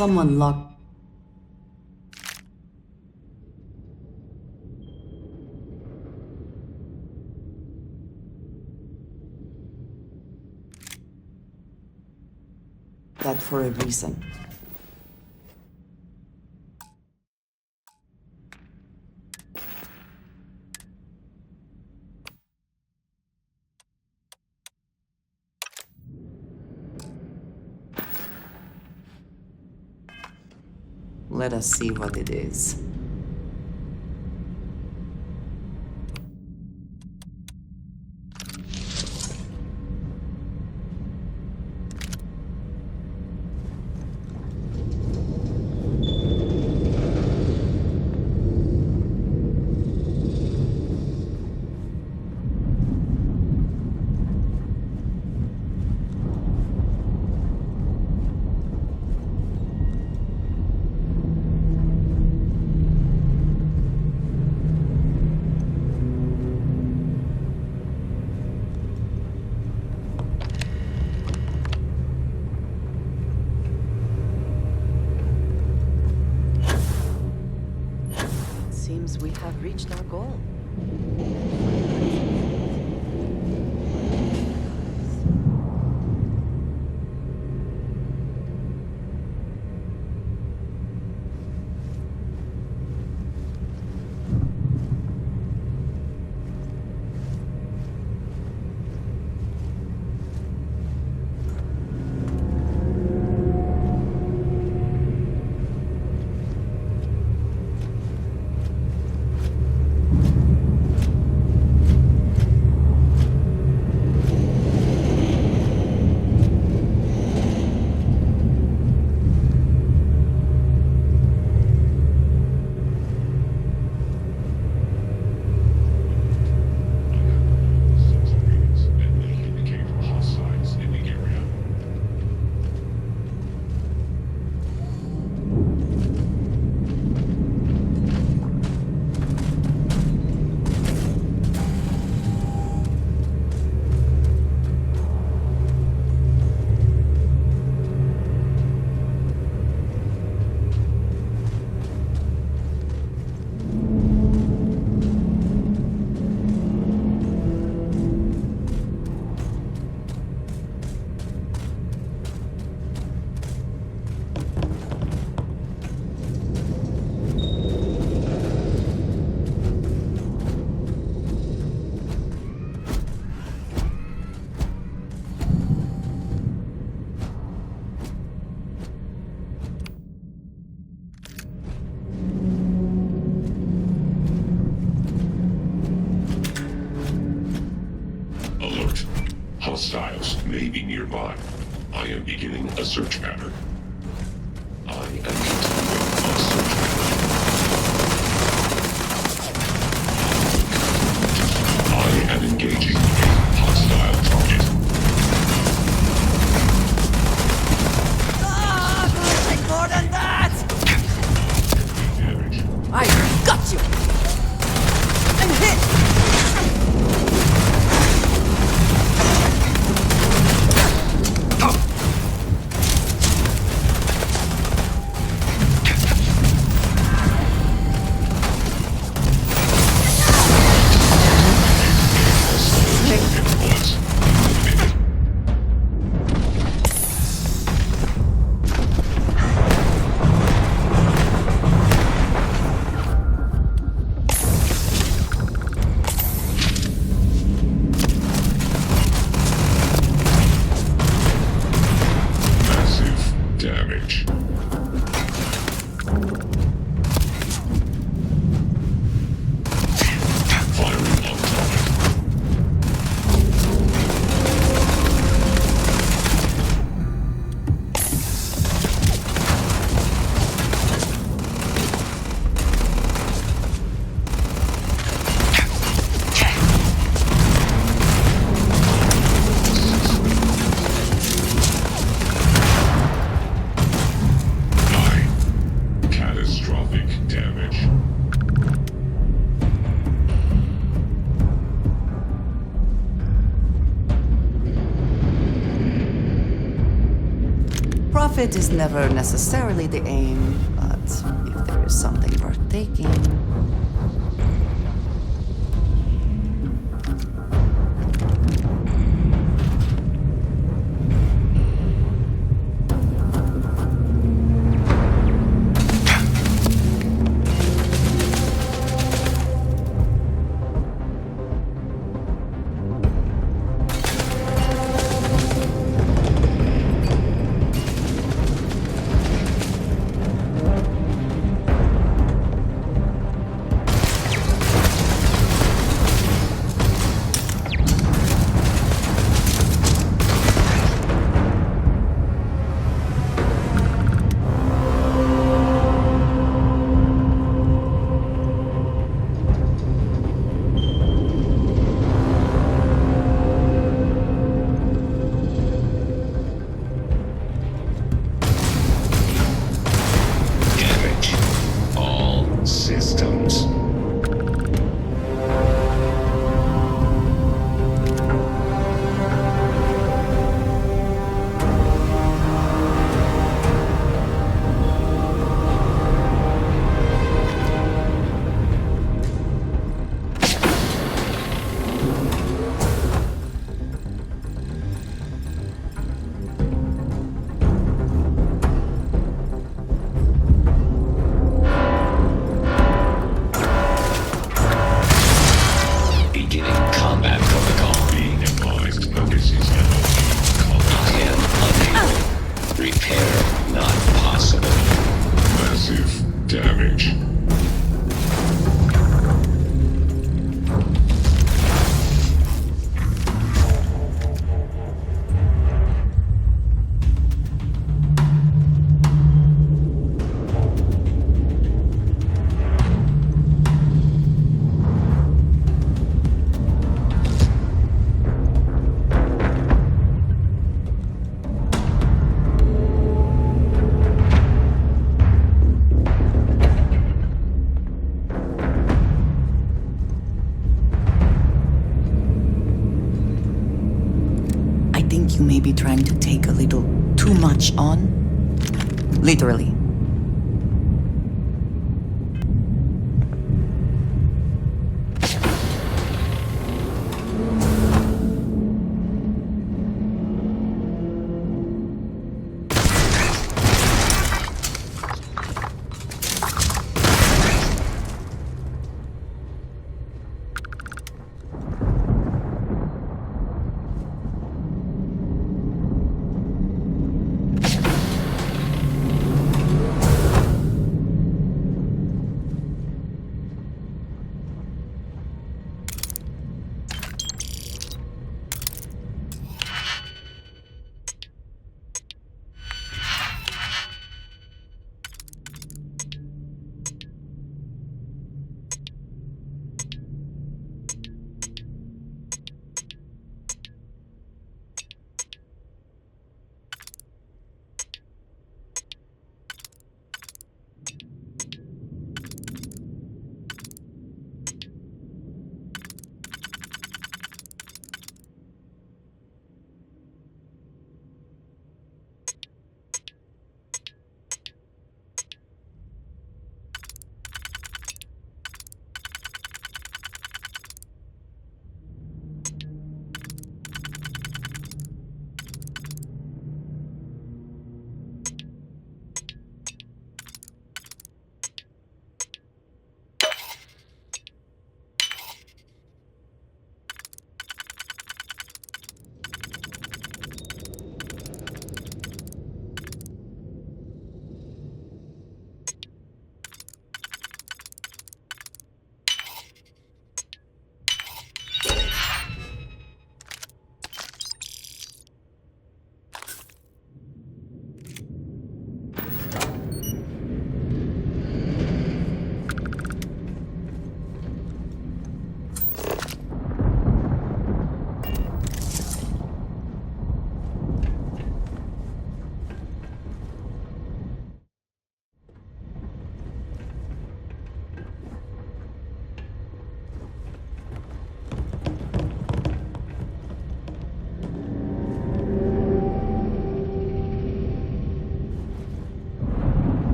Someone locked. That for a reason. Let us see what it is. We have reached our goal. may be nearby. I am beginning a search pattern. I am continuing a search pattern. I am engaging a hostile target. Nothing more than that! Damage. I got you! I'm hit! Profit is never necessarily the aim, but if there is something worth taking... You may be trying to take a little too much on. Literally.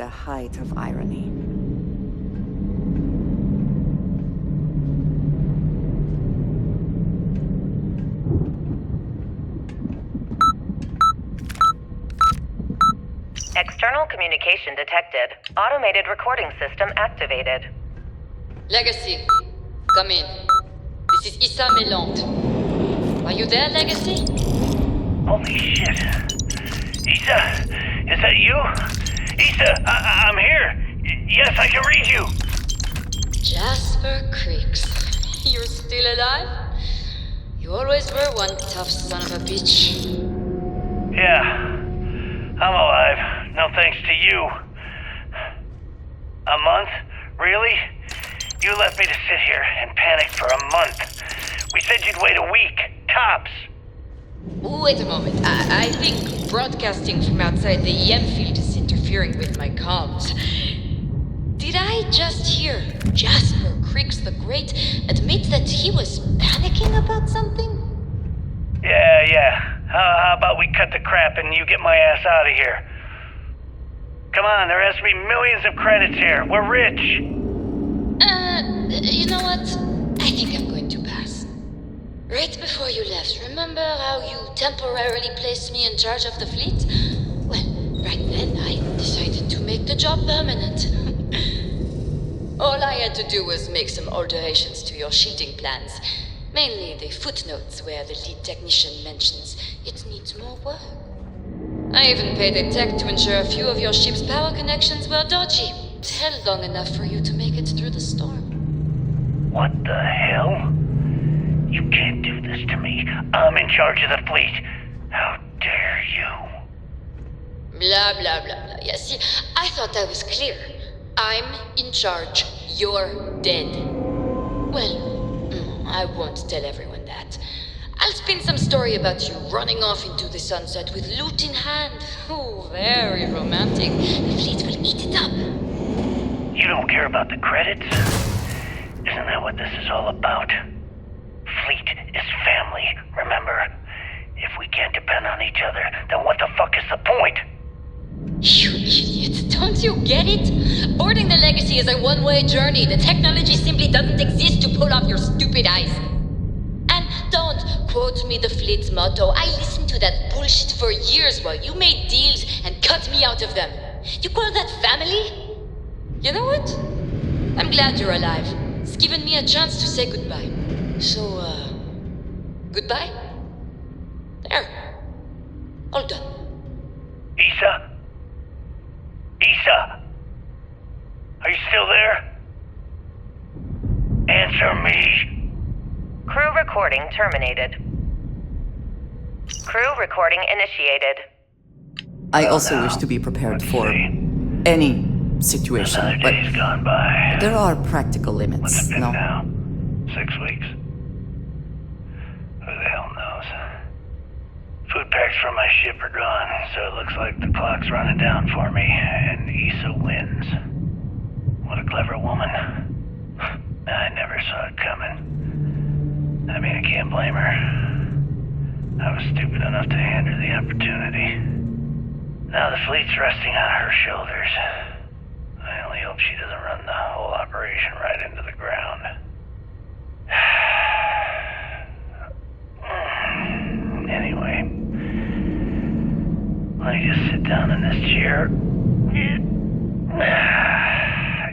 height of irony. External communication detected. Automated recording system activated. Legacy, come in. This is Issa Melante. Are you there, Legacy? Holy shit. Issa, is that you? Issa, I'm here. Yes, I can read you. Jasper Creeks. You're still alive? You always were one tough son of a bitch. Yeah, I'm alive. No thanks to you. A month? Really? You left me to sit here and panic for a month. We said you'd wait a week, tops. Wait a moment. I think broadcasting from outside the EM field is interfering with my comms. Did I just hear Jasper Creeks the Great admit that he was panicking about something? Yeah. How about we cut the crap and you get my ass out of here? Come on, there has to be millions of credits here. We're rich. You know what? I think I'm going to pass. Right before you left, remember how you temporarily placed me in charge of the fleet? Well, right then I decided to make the job permanent. All I had to do was make some alterations to your sheeting plans. Mainly the footnotes where the lead technician mentions it needs more work. I even paid a tech to ensure a few of your ship's power connections were dodgy. Held long enough for you to make it through the storm. What the hell? You can't do this to me. I'm in charge of the fleet. How dare you? Blah, blah, blah, blah. Yeah, see, I thought I was clear. I'm in charge. You're dead. Well, I won't tell everyone that. I'll spin some story about you running off into the sunset with loot in hand. Oh, very romantic. The fleet will eat it up. You don't care about the credits? Isn't that what this is all about? Fleet is family, remember? If we can't depend on each other, then what the fuck is the point? You idiot, don't you get it? Boarding the Legacy is a one-way journey. The technology simply doesn't exist to pull off your stupid eyes. And don't quote me the fleet's motto. I listened to that bullshit for years while you made deals and cut me out of them. You call that family? You know what? I'm glad you're alive. It's given me a chance to say goodbye. So, goodbye? There. All done. Issa? Issa? Are you still there? Answer me. Crew recording terminated. Crew recording initiated. I also wish to be prepared for any situation, Another but day's gone by. there are practical What's limits, it been no? now? 6 weeks? Who the hell knows? Food packs from my ship are gone, so it looks like the clock's running down for me, and Issa wins. What a clever woman. I never saw it coming. I mean, I can't blame her. I was stupid enough to hand her the opportunity. Now the fleet's resting on her shoulders. I only hope she doesn't run the whole operation right into the ground. Anyway, let me just sit down in this chair.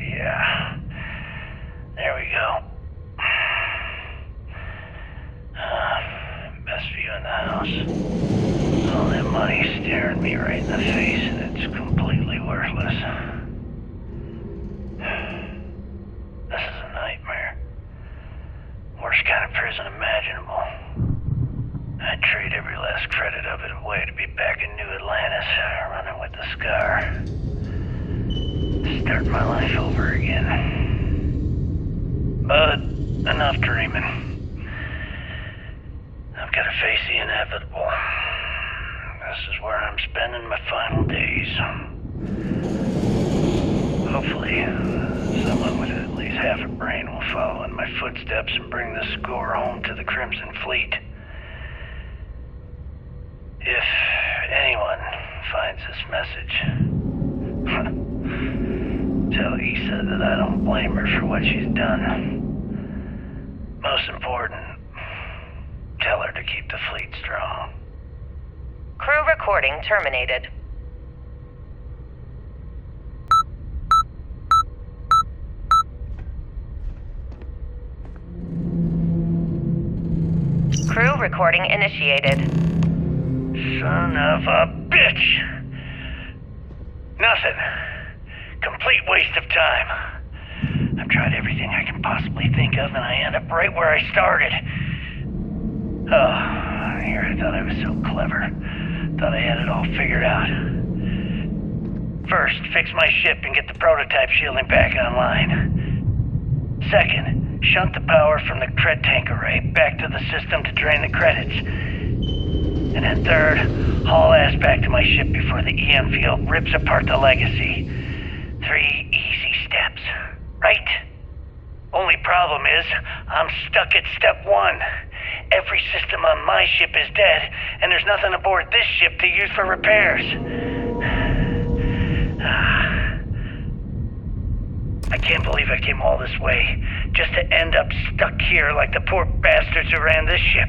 Yeah. There we go. Best view in the house. All that money staring me right in the face, and it's completely worthless. This is a nightmare. Worst kind of prison imaginable. I'd trade every last credit of it away to be back in New Atlantis, running with the Scar. Start my life over again. But enough dreaming. I've got to face the inevitable. This is where I'm spending my final days. Hopefully, someone with at least half a brain will follow in my footsteps and bring the score home to the Crimson Fleet. If anyone finds this message, tell Issa that I don't blame her for what she's done. Most important, tell her to keep the fleet strong. Crew recording terminated. Crew recording initiated. Son of a bitch! Nothing. Complete waste of time. I've tried everything I can possibly think of, and I end up right where I started. Oh, here I thought I was so clever. Thought I had it all figured out. First, fix my ship and get the prototype shielding back online. Second, shunt the power from the cred tank array back to the system to drain the credits. And then third, haul ass back to my ship before the EM field rips apart the legacy. 3 easy steps, right? Only problem is, I'm stuck at step 1. Every system on my ship is dead, and there's nothing aboard this ship to use for repairs. I can't believe I came all this way, just to end up stuck here like the poor bastards who ran this ship.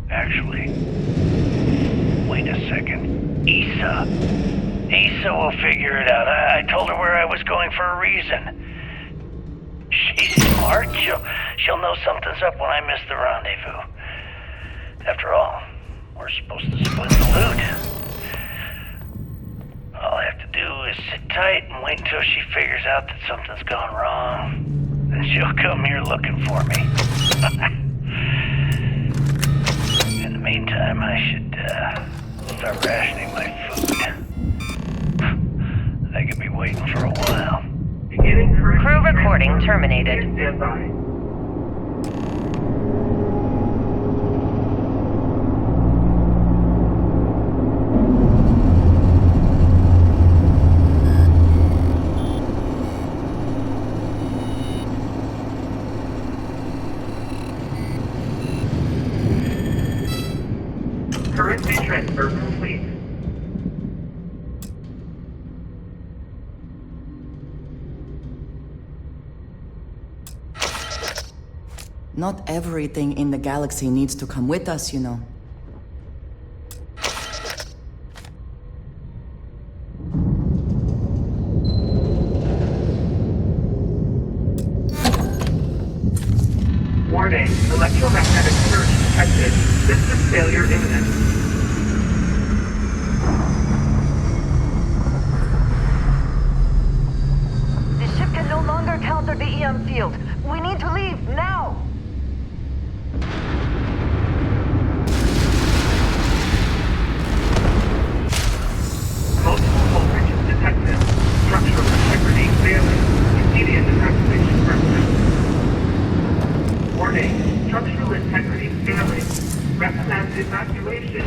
Actually, wait a second. Issa will figure it out. I told her where I was going for a reason. She's smart. She'll know something's up when I miss the rendezvous. After all, we're supposed to split the loot. All I have to do is sit tight and wait until she figures out that something's gone wrong. Then she'll come here looking for me. In the meantime, I should start rationing my food. I could be waiting for a while. Crew recording terminated. Stand by. Currency transfer complete. Not everything in the galaxy needs to come with us, you know. Warning, electromagnetic surge detected. System failure imminent. The ship can no longer counter the EM field. We need to leave now! Multiple voltages detected. Structural integrity failing. Immediate deactivation recommended. Warning, structural integrity failing. Recommend evacuation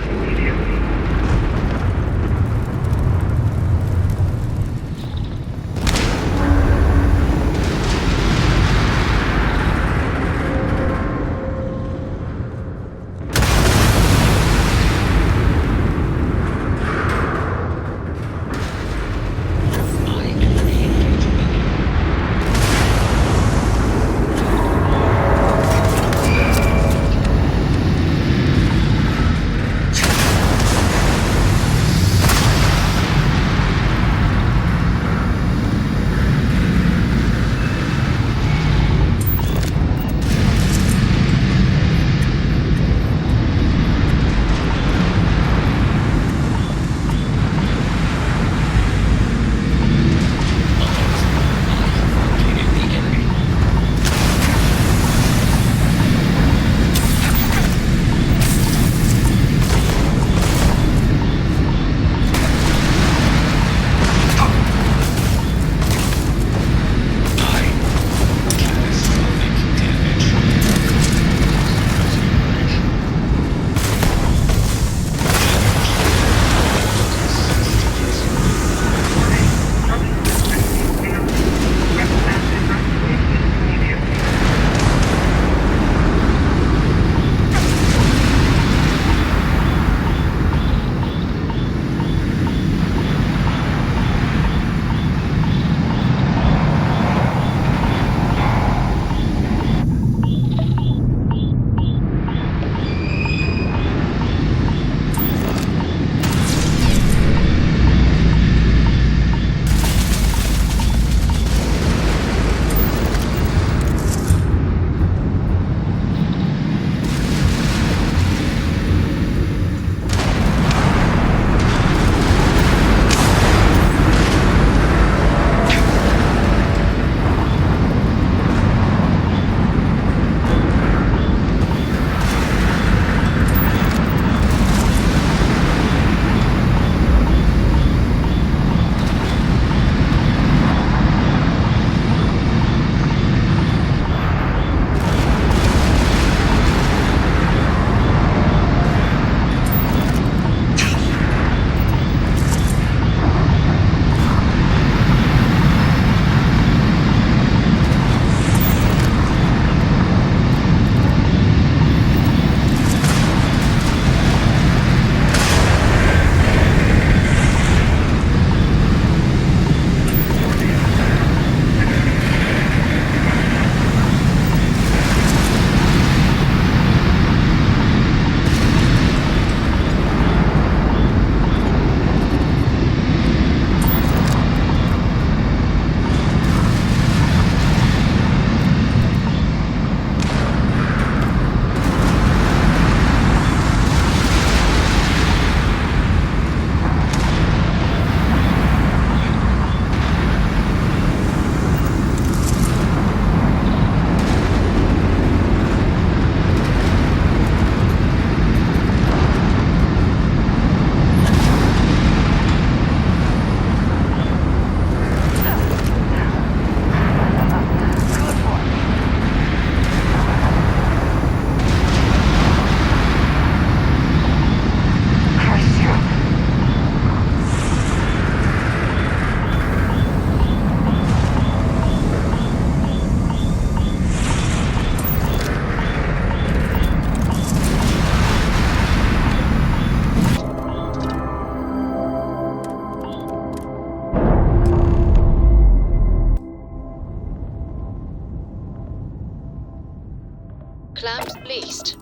clamps placed.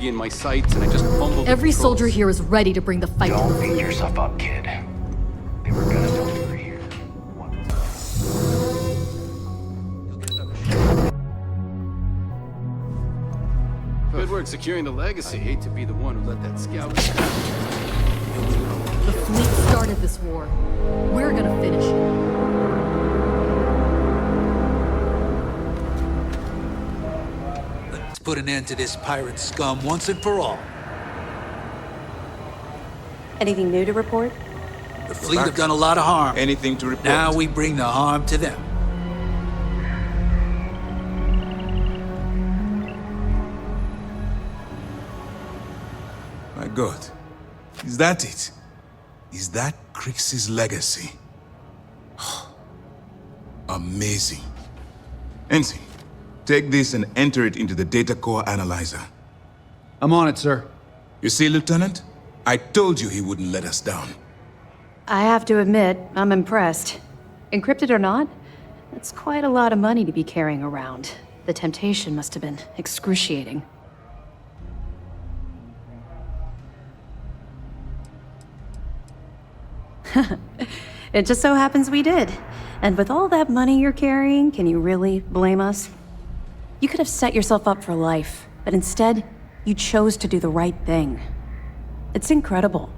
In my sights, and I just fumbled. Every soldier here is ready to bring the fight to Don't the beat front. yourself up, kid. They were gonna know we were here. Good work securing the legacy. Hate to be the one who let that scout. The fleet started this war. We're gonna finish it. Put an end to this pirate scum once and for all. Anything new to report? The fleet have done a lot of harm. Anything to report? Now we bring the harm to them. My God. Is that it? Is that Crix's legacy? Amazing. Ensign, take this and enter it into the data core analyzer. I'm on it, sir. You see, Lieutenant? I told you he wouldn't let us down. I have to admit, I'm impressed. Encrypted or not, that's quite a lot of money to be carrying around. The temptation must have been excruciating. It just so happens we did. And with all that money you're carrying, can you really blame us? You could have set yourself up for life, but instead, you chose to do the right thing. It's incredible.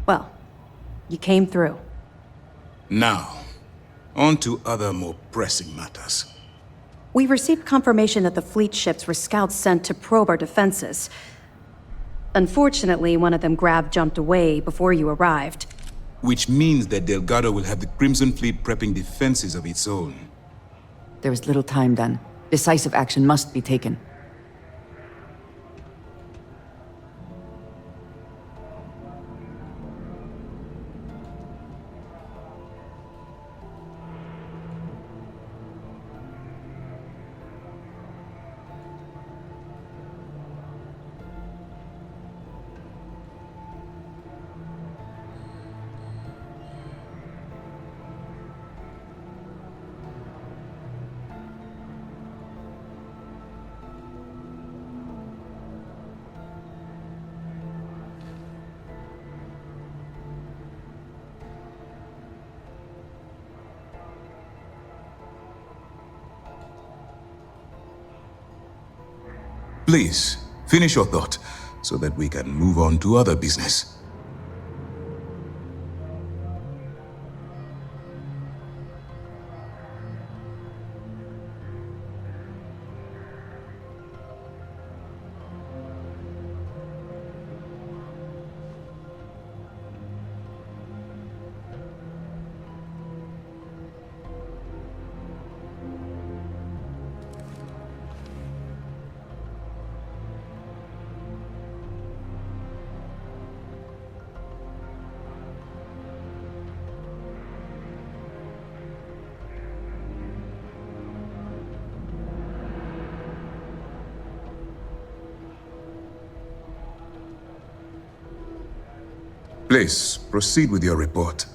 Well, you came through. Now, on to other more pressing matters. We received confirmation that the fleet ships were scouts sent to probe our defenses. Unfortunately, one of them jumped away before you arrived. Which means that Delgado will have the Crimson Fleet prepping defenses of its own. There is little time then. Decisive action must be taken. Please, finish your thought, so that we can move on to other business. Please, proceed with your report.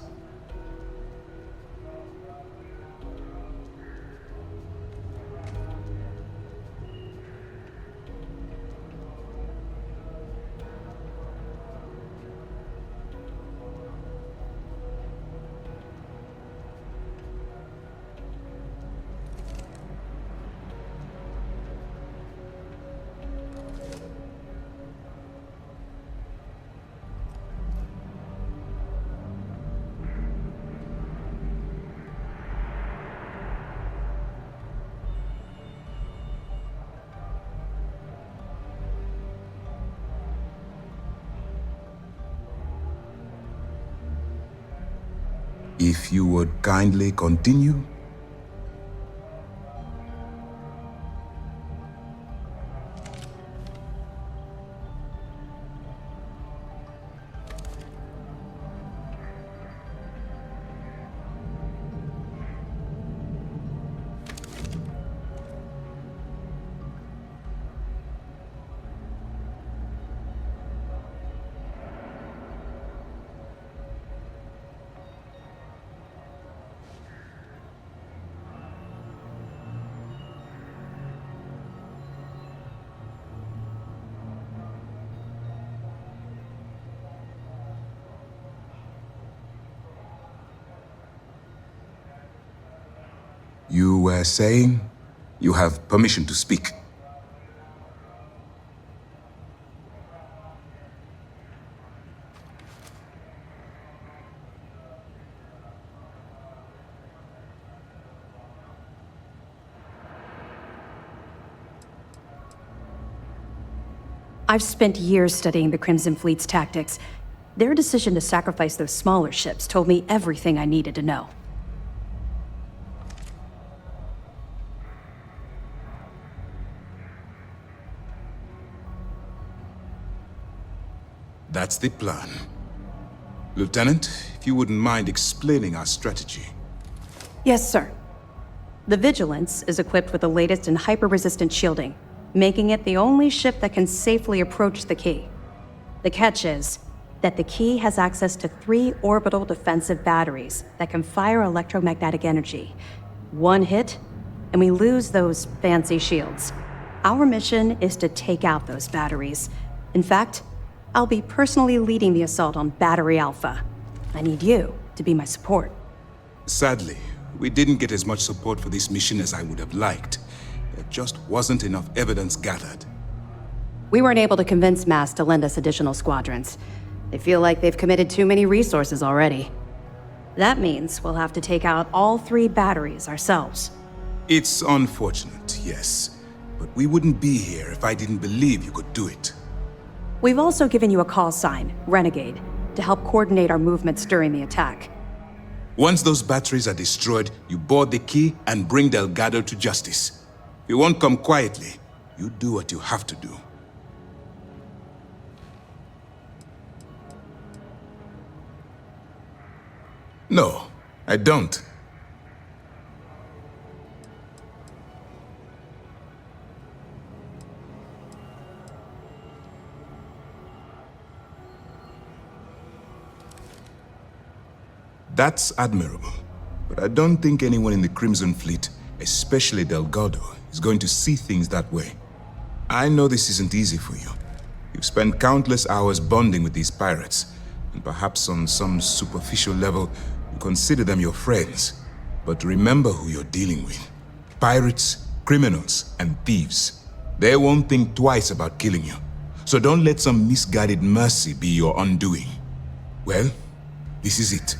If you would kindly continue. You were saying you have permission to speak. I've spent years studying the Crimson Fleet's tactics. Their decision to sacrifice those smaller ships told me everything I needed to know. That's the plan. Lieutenant, if you wouldn't mind explaining our strategy. Yes, sir. The Vigilance is equipped with the latest in hyper-resistant shielding, making it the only ship that can safely approach the key. The catch is that the key has access to 3 orbital defensive batteries that can fire electromagnetic energy. One hit, and we lose those fancy shields. Our mission is to take out those batteries. In fact, I'll be personally leading the assault on Battery Alpha. I need you to be my support. Sadly, we didn't get as much support for this mission as I would have liked. There just wasn't enough evidence gathered. We weren't able to convince MAS to lend us additional squadrons. They feel like they've committed too many resources already. That means we'll have to take out all 3 batteries ourselves. It's unfortunate, yes. But we wouldn't be here if I didn't believe you could do it. We've also given you a call sign, Renegade, to help coordinate our movements during the attack. Once those batteries are destroyed, you board the key and bring Delgado to justice. You won't come quietly. You do what you have to do. No, I don't. That's admirable, but I don't think anyone in the Crimson Fleet, especially Delgado, is going to see things that way. I know this isn't easy for you. You've spent countless hours bonding with these pirates, and perhaps on some superficial level, you consider them your friends. But remember who you're dealing with. Pirates, criminals, and thieves. They won't think twice about killing you. So don't let some misguided mercy be your undoing. Well, this is it.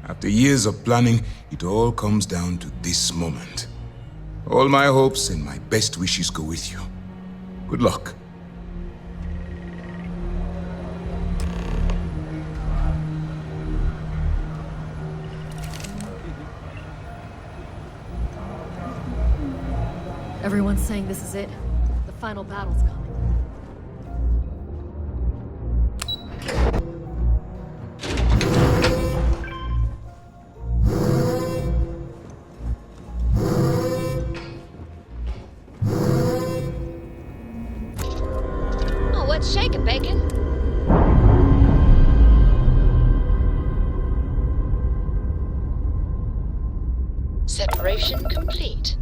After years of planning, it all comes down to this moment. All my hopes and my best wishes go with you. Good luck. Everyone's saying this is it. The final battle's coming. Oh, what's shaking, Bacon? Separation complete.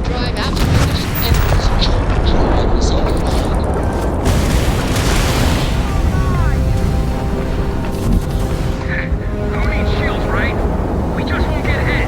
drive out of commission. Enemy's jump drive is offline. No need shields, right? We just won't get hit.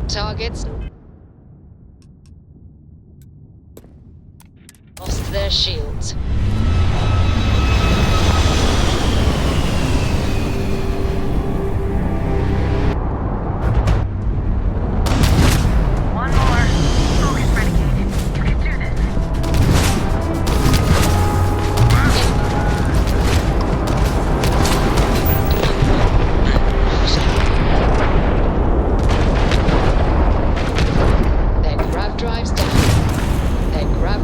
Targets lost their shields. One more. Focus, Renegade. You can do this.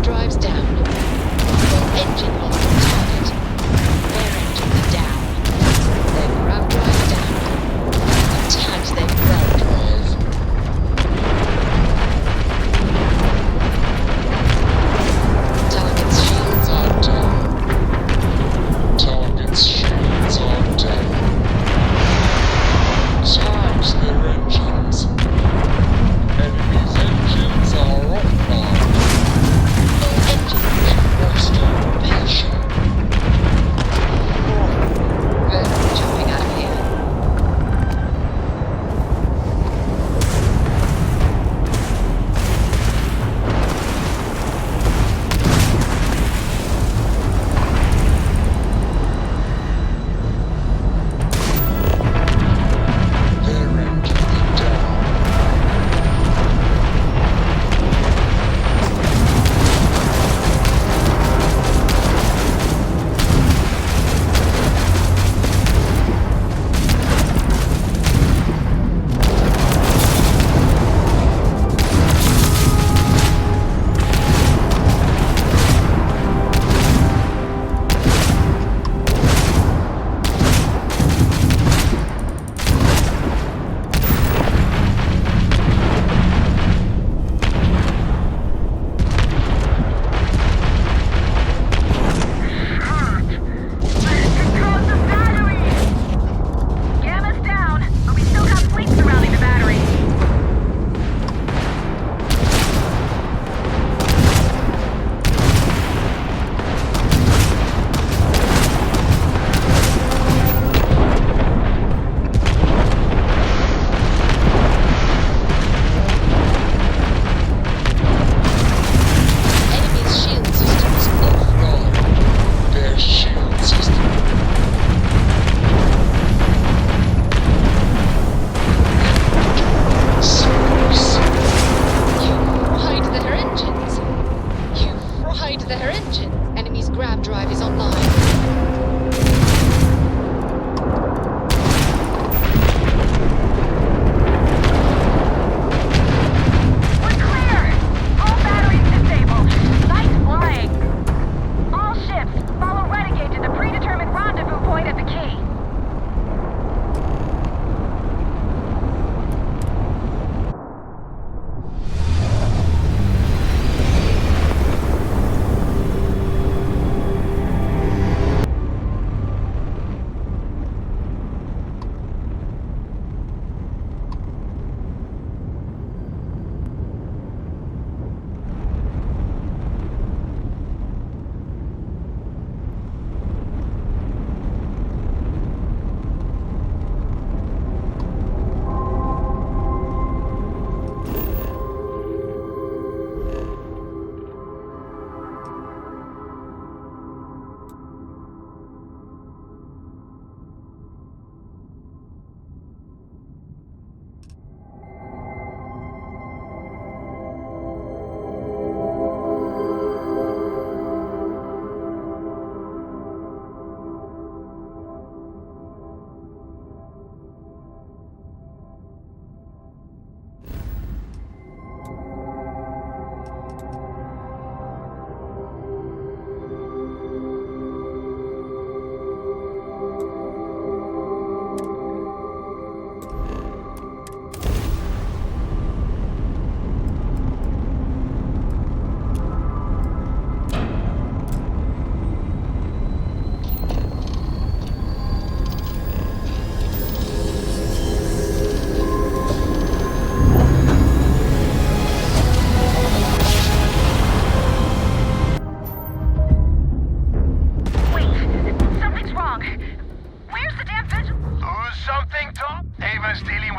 Drives down. Their engine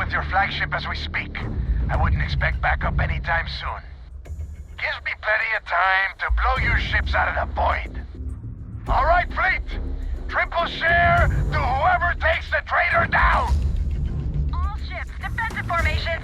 with your flagship as we speak. I wouldn't expect backup anytime soon. Gives me plenty of time to blow your ships out of the void. All right, fleet! Triple share to whoever takes the traitor down! All ships, defensive formations!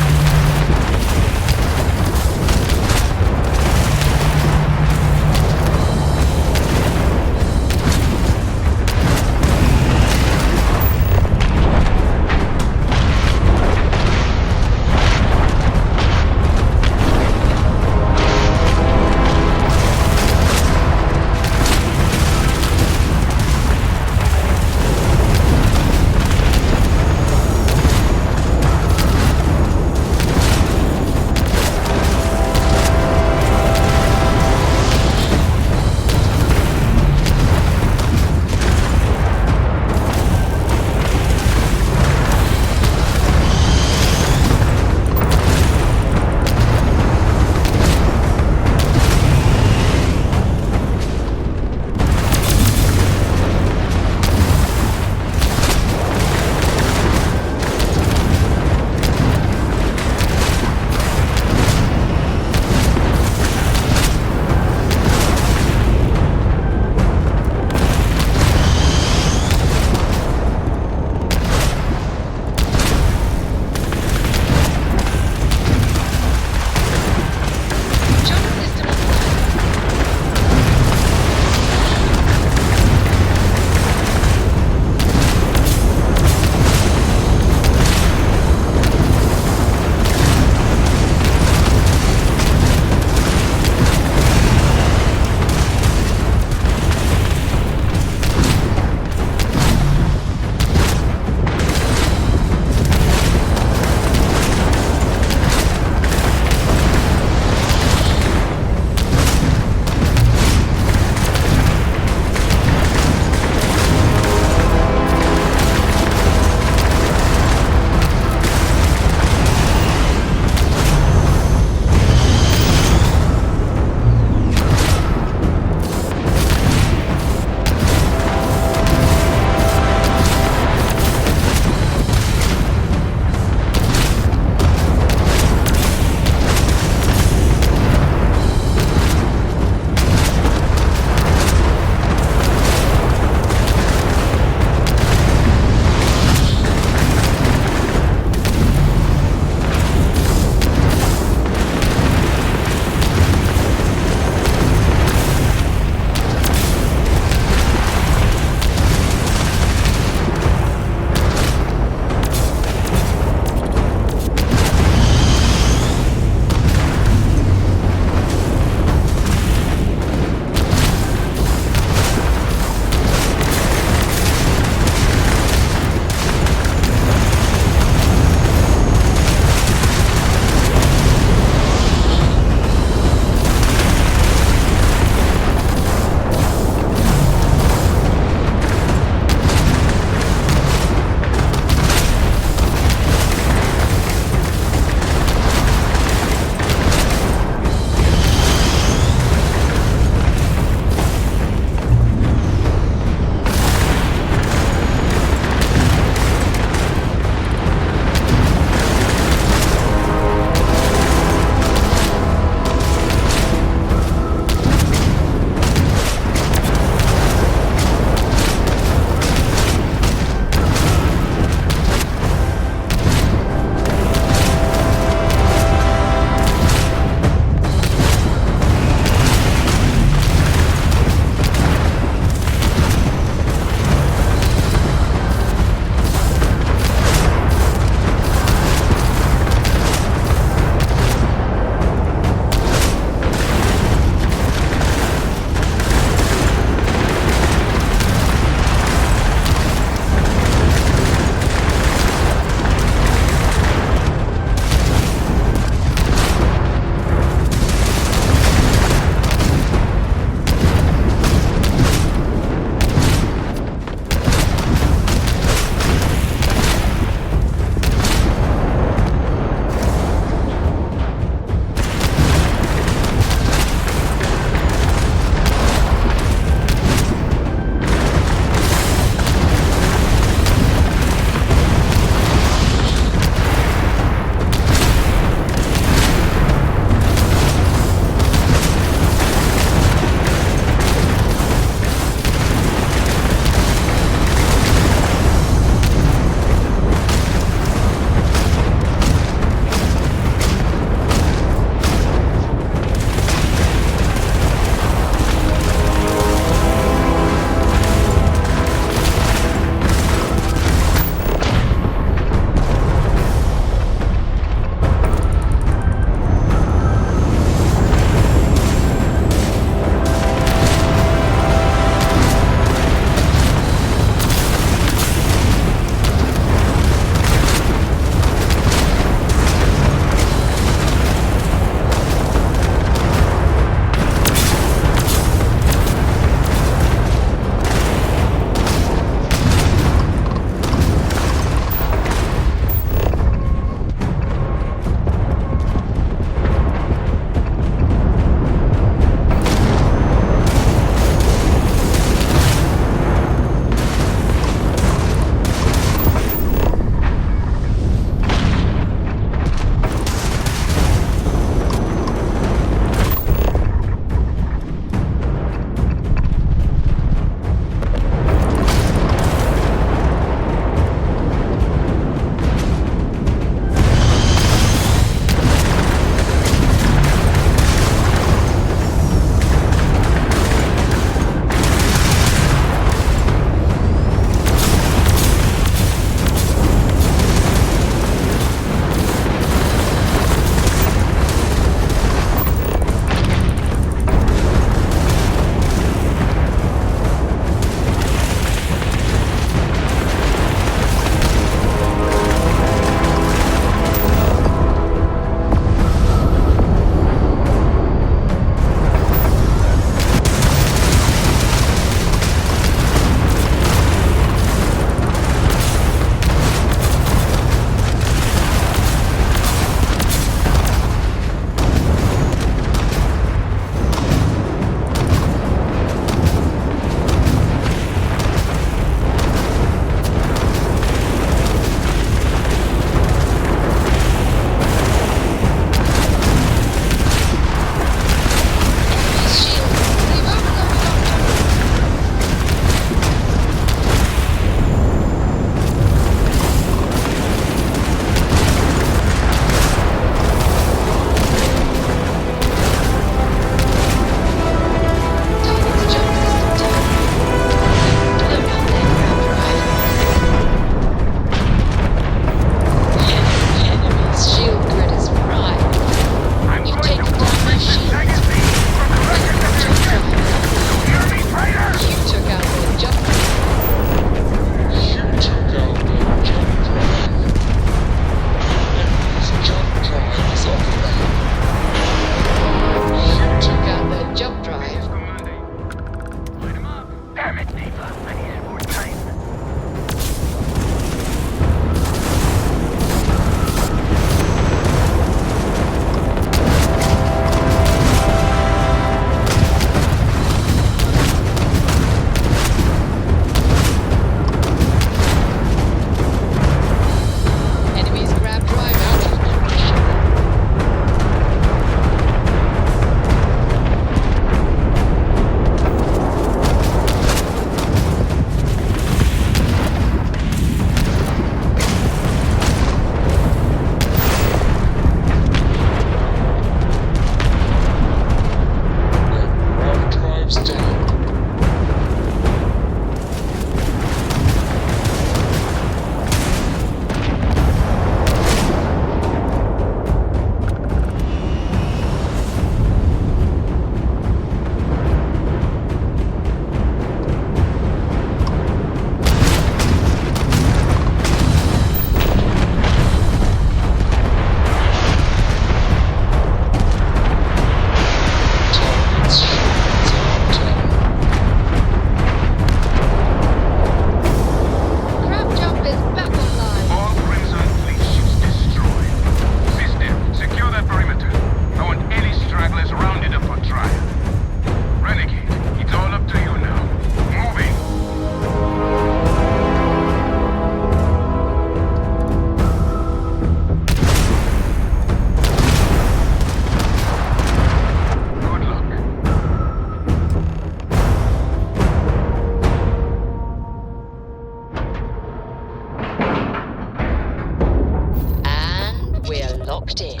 locked in.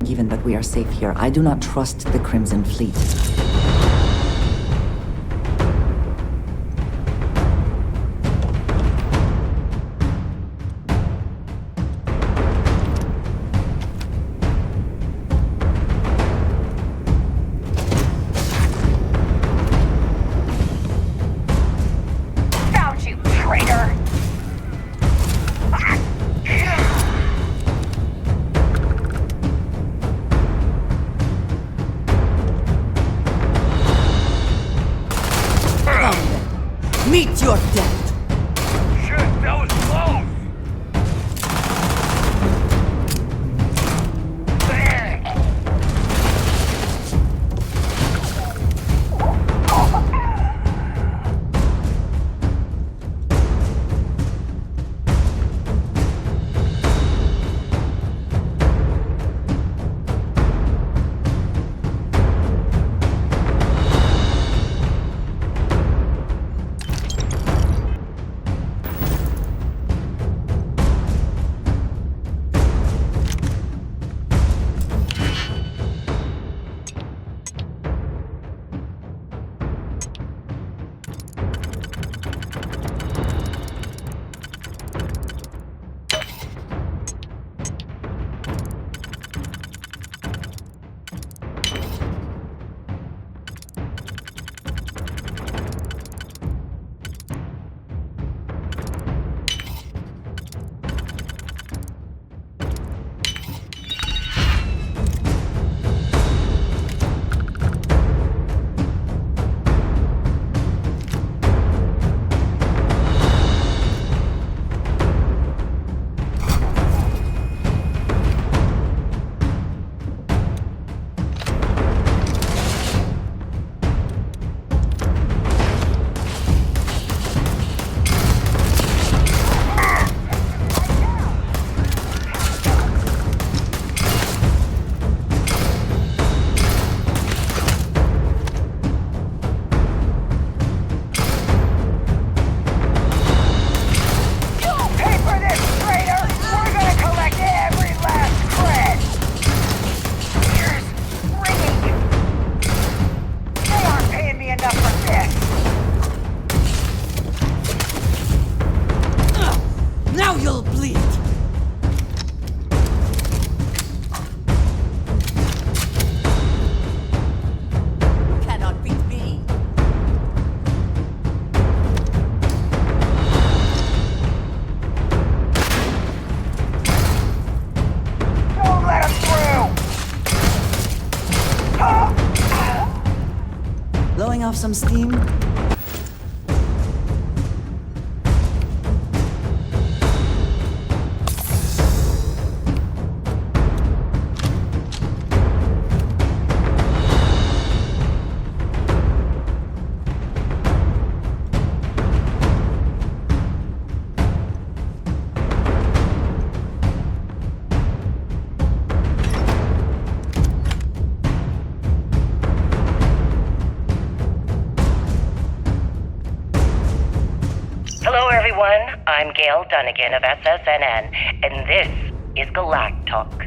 Given that we are safe here, I do not trust the Crimson Fleet. Found you, traitor! Meet your death! Shit, that was close! Blowing off some steam? I'm Gail Dunnigan of SSNN, and this is Galactalk.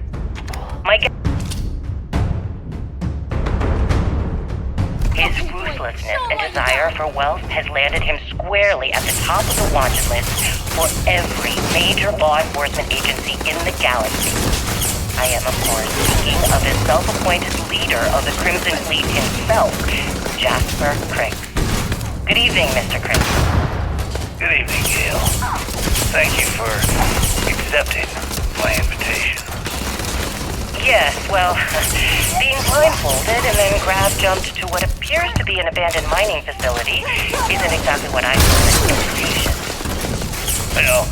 His ruthlessness and desire for wealth has landed him squarely at the top of the wanted list for every major law enforcement agency in the galaxy. I am, of course, speaking of his self-appointed leader of the Crimson Fleet himself, Jasper Krix. Good evening, Mr. Krix. Good evening, Gail. Thank you for accepting my invitation. Yes, well, being blindfolded and then grab-jumped to what appears to be an abandoned mining facility isn't exactly what I call an invitation. Well,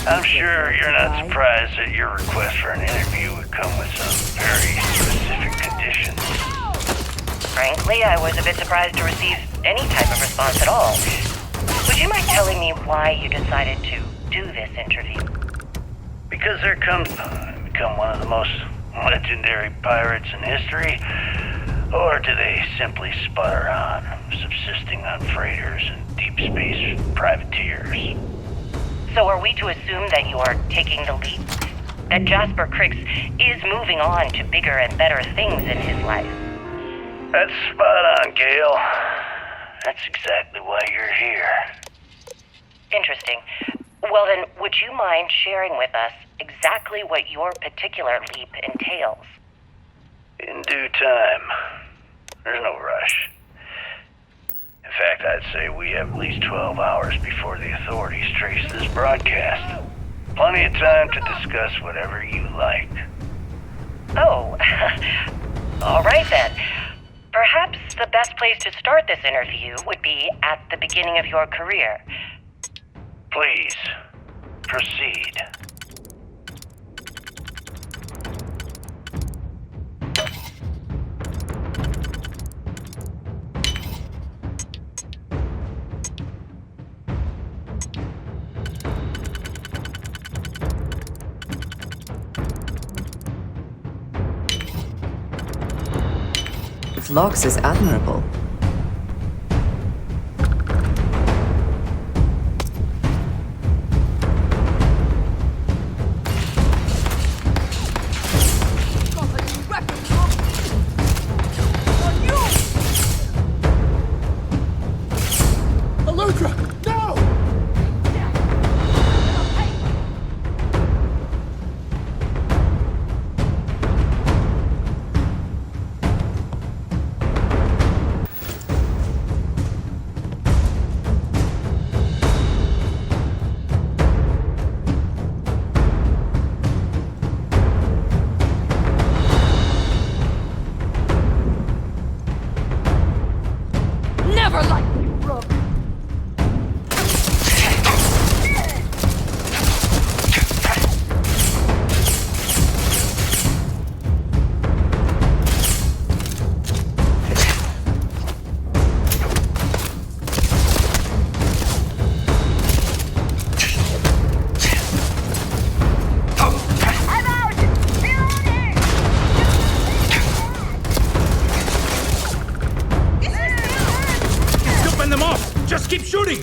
I'm sure you're not surprised that your request for an interview would come with some very specific conditions. Frankly, I was a bit surprised to receive any type of response at all. Would you mind telling me why you decided to do this interview? Because there comes time to become one of the most legendary pirates in history, or do they simply sputter on, subsisting on freighters and deep space privateers? So are we to assume that you are taking the leap? that Jasper Criggs is moving on to bigger and better things in his life. That's spot on, Gale. That's exactly why you're here. Interesting. Well then, would you mind sharing with us exactly what your particular leap entails? In due time. There's no rush. In fact, I'd say we have at least 12 hours before the authorities trace this broadcast. Plenty of time to discuss whatever you like. Oh, all right then. Perhaps the best place to start this interview would be at the beginning of your career. Please, proceed. Vlogs is admirable. Keep shooting!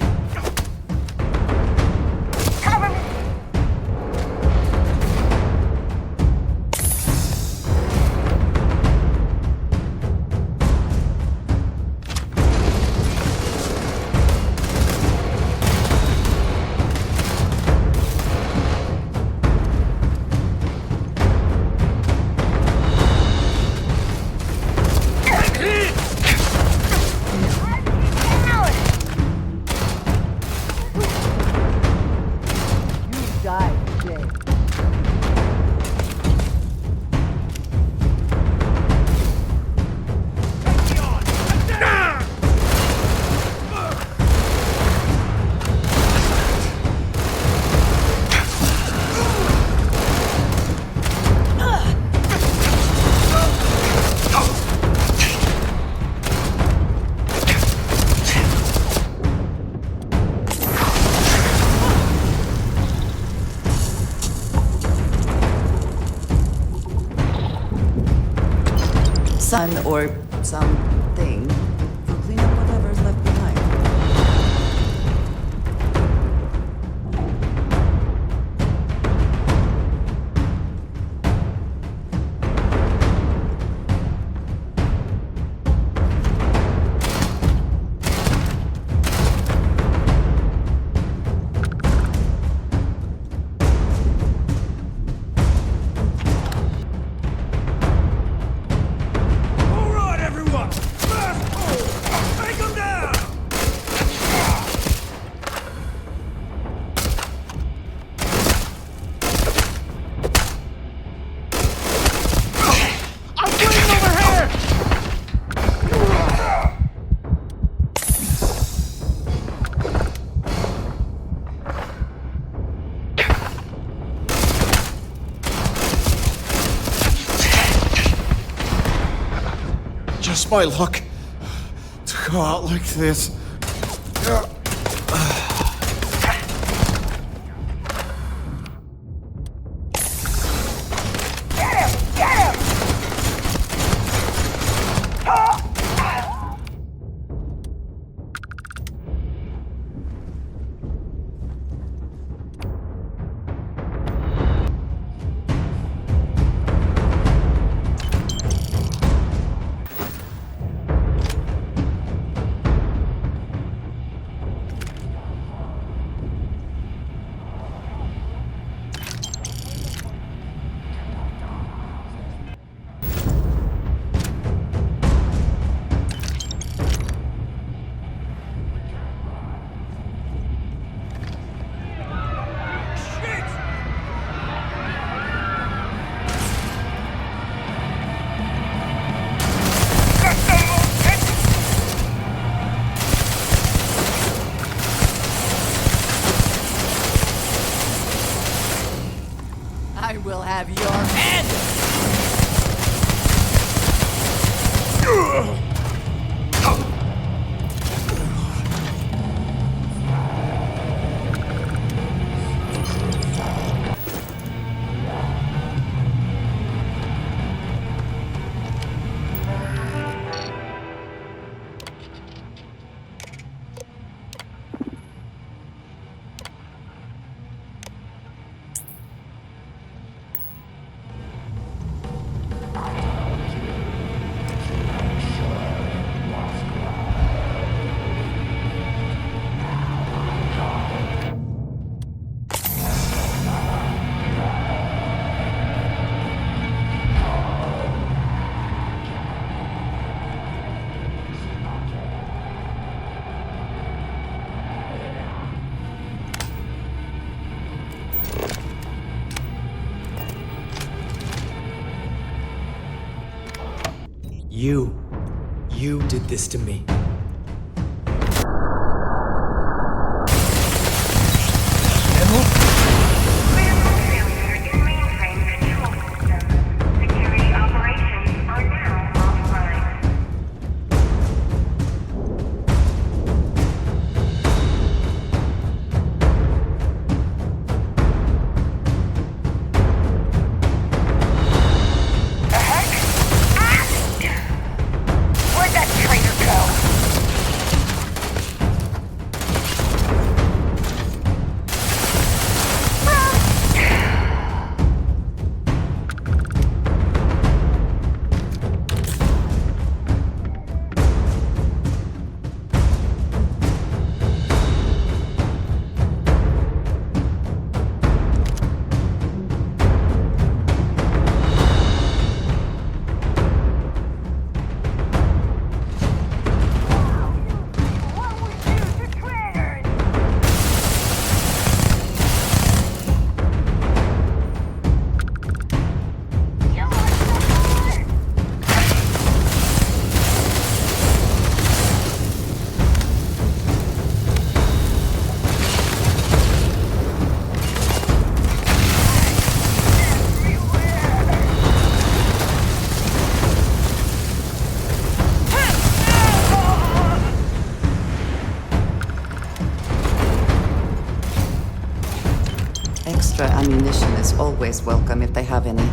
Son or something to clean up whatever's left behind. Just my luck to go out like this. I will have your head! You did this to me. Extra ammunition is always welcome if they have any.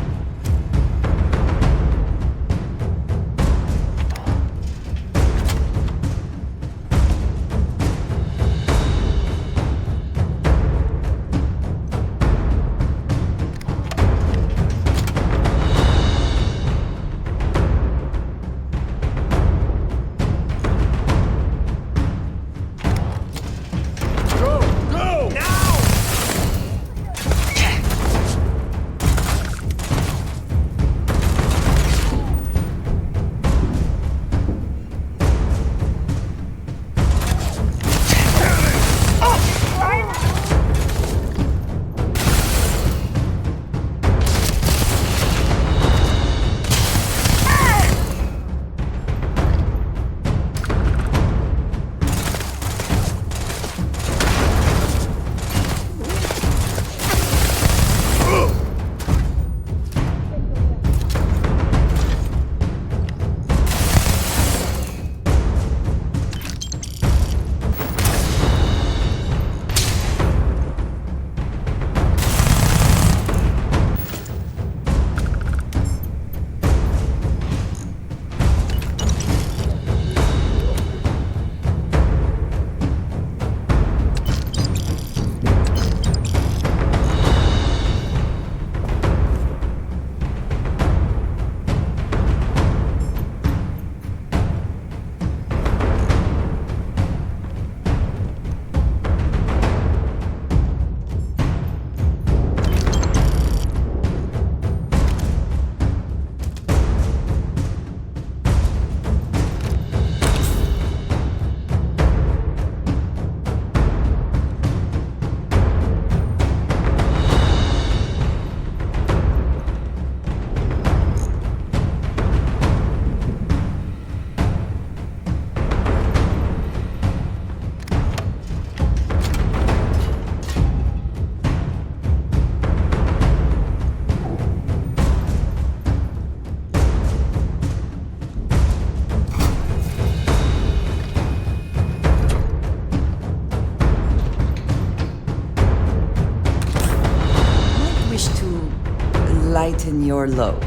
lighten your load.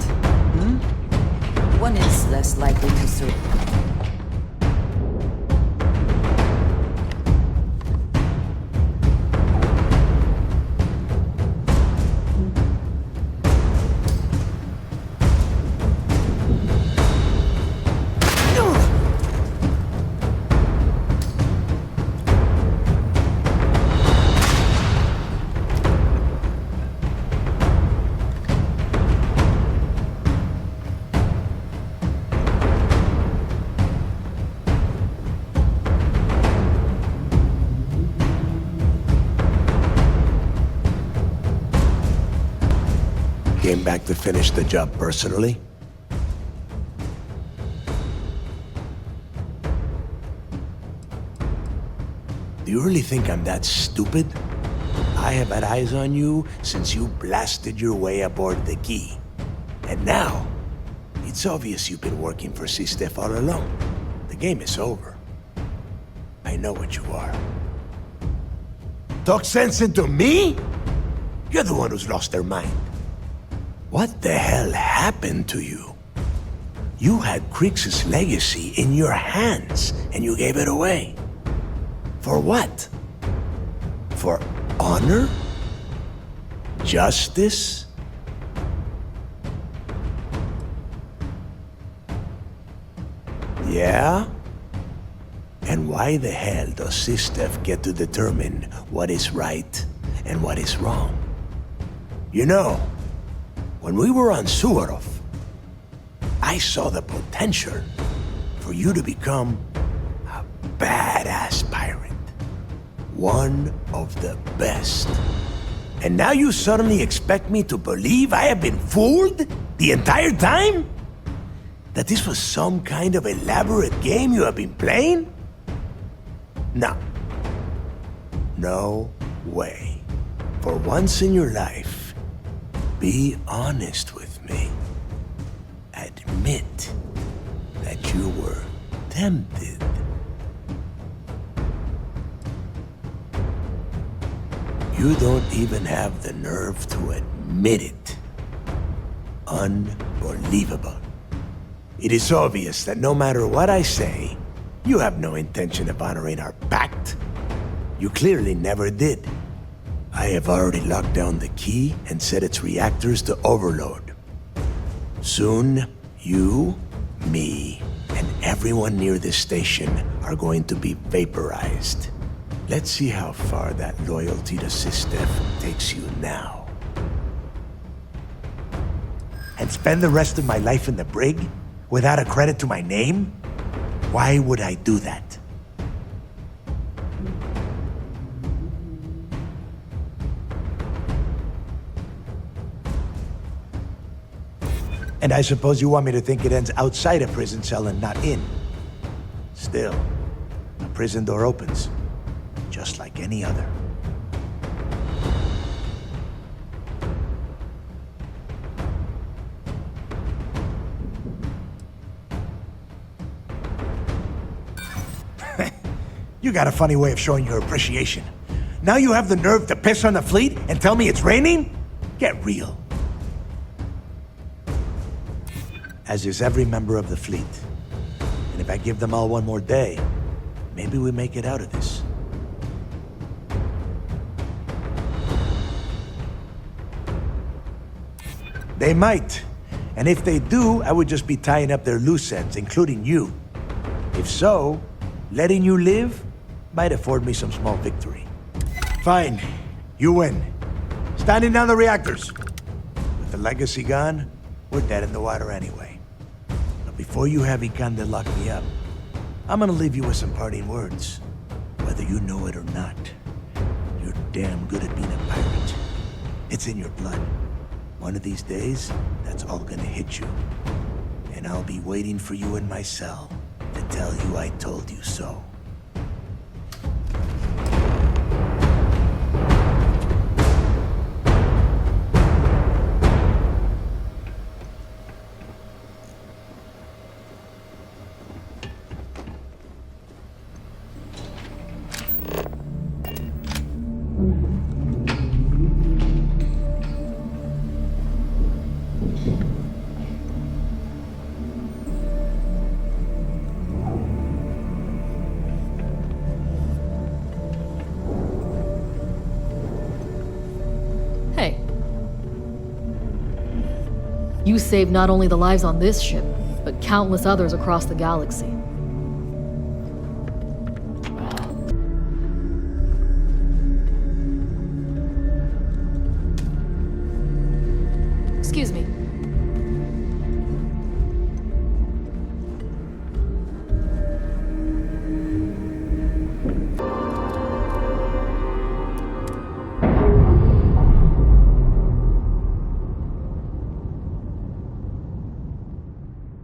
One is less likely to survive. Came back to finish the job personally? Do you really think I'm that stupid? I have had eyes on you since you blasted your way aboard the Key. And now, it's obvious you've been working for C-Steph all along. The game is over. I know what you are. Talk sense into me? You're the one who's lost their mind. What the hell happened to you? You had Krix's legacy in your hands, and you gave it away. For what? For honor? Justice? Yeah? And why the hell does C-Steph get to determine what is right and what is wrong? You know, when we were on Suvorov, I saw the potential for you to become a badass pirate. One of the best. And now you suddenly expect me to believe I have been fooled the entire time? That this was some kind of elaborate game you have been playing? No. No way. For once in your life, be honest with me. Admit that you were tempted. You don't even have the nerve to admit it. Unbelievable. It is obvious that no matter what I say, you have no intention of honoring our pact. You clearly never did. I have already locked down the Key and set its reactors to overload. Soon, you, me, and everyone near this station are going to be vaporized. Let's see how far that loyalty to C-Steph takes you now. And spend the rest of my life in the brig without a credit to my name? Why would I do that? And I suppose you want me to think it ends outside a prison cell and not in. Still, a prison door opens, just like any other. You got a funny way of showing your appreciation. Now you have the nerve to piss on the fleet and tell me it's raining? Get real. As is every member of the fleet. And if I give them all one more day, maybe we make it out of this. They might. And if they do, I would just be tying up their loose ends, including you. If so, letting you live might afford me some small victory. Fine. You win. Standing down the reactors. With the legacy gone, we're dead in the water anyway. But before you have Ikande lock me up, I'm gonna leave you with some parting words. Whether you know it or not, you're damn good at being a pirate. It's in your blood. One of these days, that's all gonna hit you. And I'll be waiting for you in my cell to tell you I told you so. You saved not only the lives on this ship, but countless others across the galaxy. Excuse me.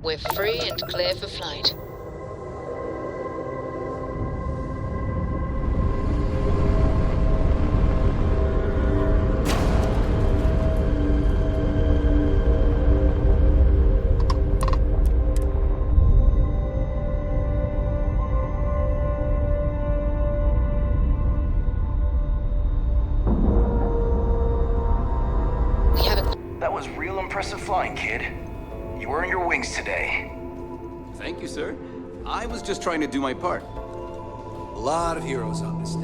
We're free and clear for flight. That was real impressive flying, kid. You earned your wings today. Thank you, sir. I was just trying to do my part. A lot of heroes on this day.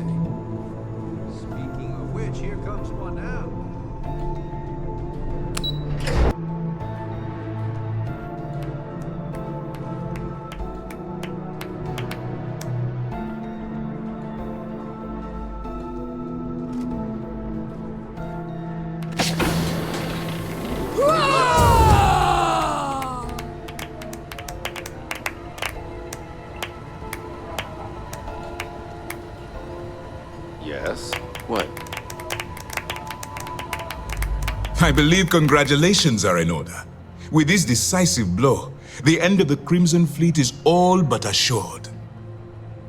Speaking of which, here comes one now. Yes? What? I believe congratulations are in order. With this decisive blow, the end of the Crimson Fleet is all but assured.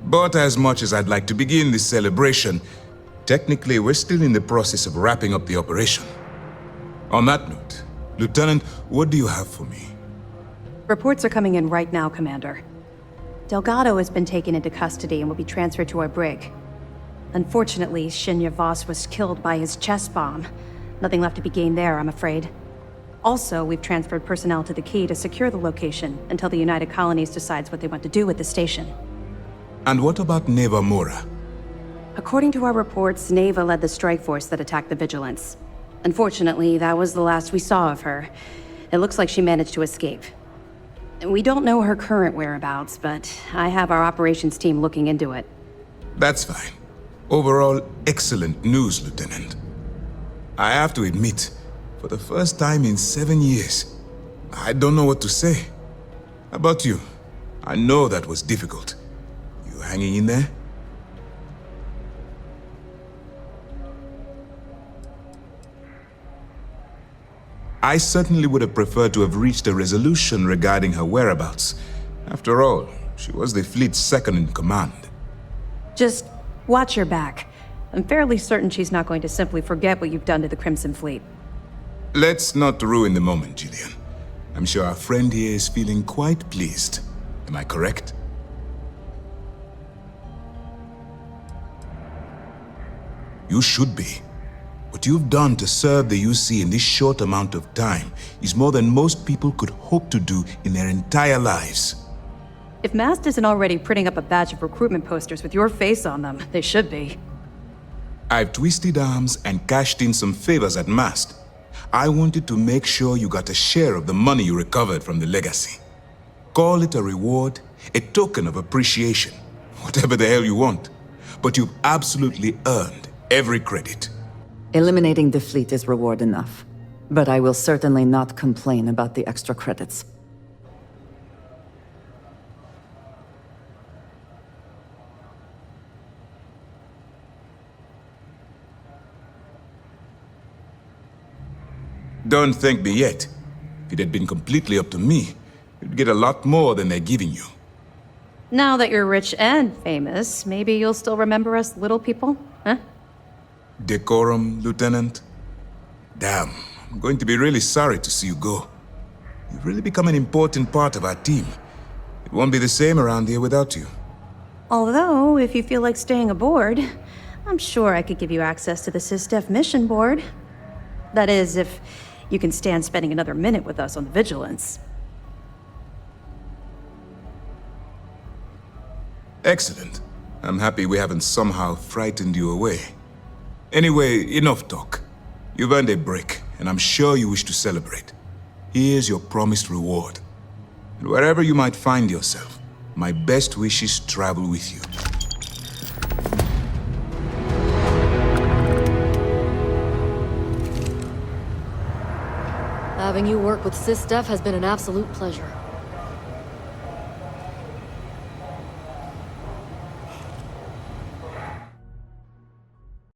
But as much as I'd like to begin this celebration, technically we're still in the process of wrapping up the operation. On that note, Lieutenant, what do you have for me? Reports are coming in right now, Commander. Delgado has been taken into custody and will be transferred to our brig. Unfortunately, Shinya Voss was killed by his chest bomb. Nothing left to be gained there, I'm afraid. Also, we've transferred personnel to the Key to secure the location until the United Colonies decides what they want to do with the station. And what about Neva Mora? According to our reports, Neva led the strike force that attacked the Vigilance. Unfortunately, that was the last we saw of her. It looks like she managed to escape. We don't know her current whereabouts, but I have our operations team looking into it. That's fine. Overall, excellent news, Lieutenant. I have to admit, for the first time in 7 years, I don't know what to say. How about you? I know that was difficult. You hanging in there? I certainly would have preferred to have reached a resolution regarding her whereabouts. After all, she was the fleet's second in command. Just watch your back. I'm fairly certain she's not going to simply forget what you've done to the Crimson Fleet. Let's not ruin the moment, Gillian. I'm sure our friend here is feeling quite pleased. Am I correct? You should be. What you've done to serve the UC in this short amount of time is more than most people could hope to do in their entire lives. If Mast isn't already printing up a batch of recruitment posters with your face on them, they should be. I've twisted arms and cashed in some favors at Mast. I wanted to make sure you got a share of the money you recovered from the legacy. Call it a reward, a token of appreciation, whatever the hell you want. But you've absolutely earned every credit. Eliminating the fleet is reward enough. But I will certainly not complain about the extra credits. Don't thank me yet. If it had been completely up to me, you'd get a lot more than they're giving you. Now that you're rich and famous, maybe you'll still remember us little people, huh? Decorum, Lieutenant? Damn, I'm going to be really sorry to see you go. You've really become an important part of our team. It won't be the same around here without you. Although, if you feel like staying aboard, I'm sure I could give you access to the SysDef mission board. That is, if you can stand spending another minute with us on the Vigilance. Excellent. I'm happy we haven't somehow frightened you away. Anyway, enough talk. You've earned a break, and I'm sure you wish to celebrate. Here's your promised reward. And wherever you might find yourself, my best wishes travel with you. Having you work with SysDef has been an absolute pleasure.